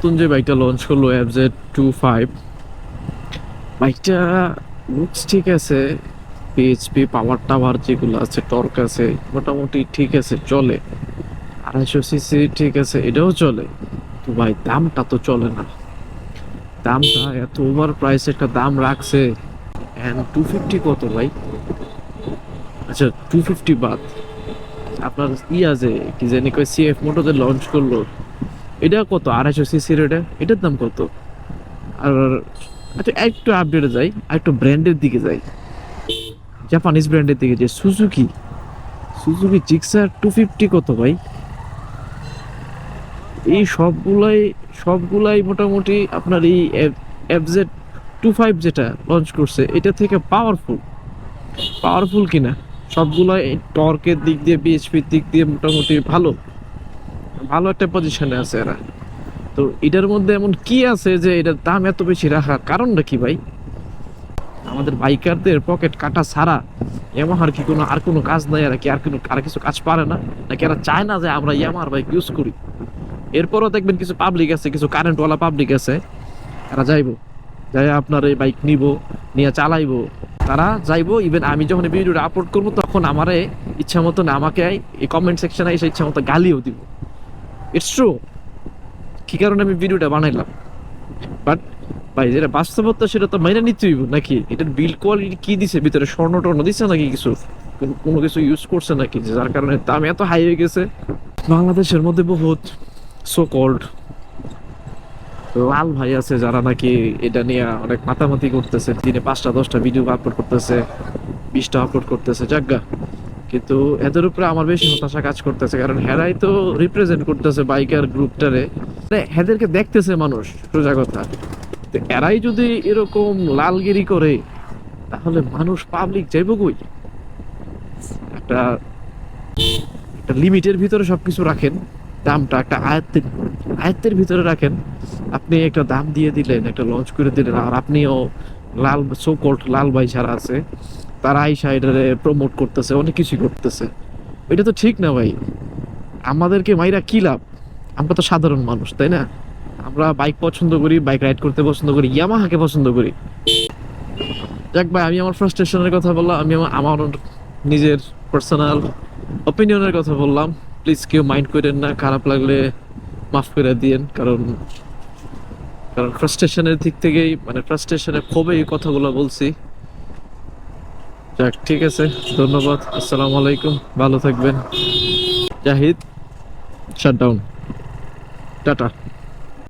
নতুন যে বাইকটা লঞ্চ করলো FZ25 বাইকটা লুকস ঠিক আছে। পিএইচপি পাওয়ার টাওয়ার যেগুলো আছে, টর্ক আছে, মোটামুটি ঠিক আছে, চলে। 250 সিসি ঠিক আছে, এটাও চলে। তো ভাই দামটা তো চলে না। দামটা এত ওভার প্রাইস একটা দাম রাখছে। এন্ড 250 কত ভাই? আচ্ছা, 250 বাদ। আপনার আছে কি জানি কয় সিএফ মোটোতে লঞ্চ করলো, এটা কত? 250 সিসির, এটার দাম কত? আর আচ্ছা, একটু আপডেটে যাই, একটু ব্র্যান্ডের দিকে যাই, জাপানিজ ব্র্যান্ডের দিকে, যে সুজুকি, সুজুকি জিক্সার 250 কত ভাই? এই সবগুলাই মোটামুটি আপনার এই FZ25 যেটা লঞ্চ করছে এটা থেকে পাওয়ারফুল। পাওয়ারফুল কিনা, সবগুলাই টর্কের দিক দিয়ে, বিএইচপির দিক দিয়ে মোটামুটি ভালো ভালো একটা পজিশনে আছে এরা। তো এটার মধ্যে এমন কি আছে যে এটার দাম এত বেশি রাখার কারণটা কি ভাই? আমাদের বাইকারদের পকেট কাটা ছাড়া ইয়ামাহার কি কোনো কাজ নাই? আর কি আর কিছু কাজ পারে না, নাকি এরা চায় না যে আমরা ইয়ামাহার বাইক ইউজ করি? এরপরও দেখবেন কিছু পাবলিক আছে, কিছু কারেন্টওয়ালা পাবলিক আছে, এরা যাইবো, যাই আপনার এই বাইক নিয়ে চালাইবো, তারা যাইবো। ইভেন আমি যখন ভিডিওটা আপলোড করবো তখন আমারে ইচ্ছা মতো না, আমাকে এই কমেন্ট সেকশনে এসে ইচ্ছা মতো গালিও দিব। It's true. কি কারণে আমি ভিডিওটা বানাইলাম, বাট ভাই যেটা বাস্তবতা সেটা তো মাইনে নিতেই হবে নাকি? এটার বিল্ড কোয়ালিটি কি দিছে, ভিতরে স্বর্ণ টর্ণ দিছে নাকি, কিছু কোনো কিছু ইউজ করছে নাকি, যার কারণে দাম এত হাই হয়ে গেছে? বাংলাদেশের মধ্যে বহুত সো কল্ড লাল ভাই আছে যারা নাকি এটা নিয়ে অনেক মাতামাতি করতেছে, দিনে 5টা 10টা ভিডিও আপলোড করতেছে, 20টা আপলোড করতেছে, জাগা। কিন্তু এদের উপরে আমার বেশি হতাশা কাজ করতেছে, কারণ হেরাই তো রিপ্রেজেন্ট করতেছে বাইকার গ্রুপটারে। হেদেরকে দেখতেছে মানুষ, সোজা কথা। তো এরাই যদি এরকম লালগিরি করে, তাহলে মানুষ পাবলিক যাইব কই? একটা একটা লিমিটের ভিতরে সবকিছু রাখেন, দামটা একটা আয়ত্তের ভিতরে রাখেন। আপনি একটা দাম দিয়ে দিলেন, একটা লঞ্চ করে দিলেন, আর আপনিও লাল সো কল্ড লাল ভাই যারা আছে তারা এই সাইডে প্রমোট করতেছে, অনেক কিছু করতেছে। এটা তো ঠিক না ভাই। আমাদেরকে মাইরা কি লাভ? আমরা তো সাধারণ মানুষ, তাই না? আমরা বাইক পছন্দ করি, বাইক রাইড করতে পছন্দ করি, ইয়ামাহাকে পছন্দ করি। যাক ভাই, আমি আমার ফ্রাস্ট্রেশনের কথা বললাম, আমি আমার নিজের পার্সোনাল অপিনিয়নের কথা বললাম। প্লিজ কেউ মাইন্ড করেন না, খারাপ লাগলে মাফ করে দিয়েন। কারণ কারণ ফ্রাস্ট্রেশনের দিক থেকেই, মানে ফ্রাস্ট্রেশনের ক্ষোভে এই কথাগুলো বলছি। যাক, ঠিক আছে, ধন্যবাদ, আসসালামু আলাইকুম, ভালো থাকবেন। Zahid, shutdown, tata.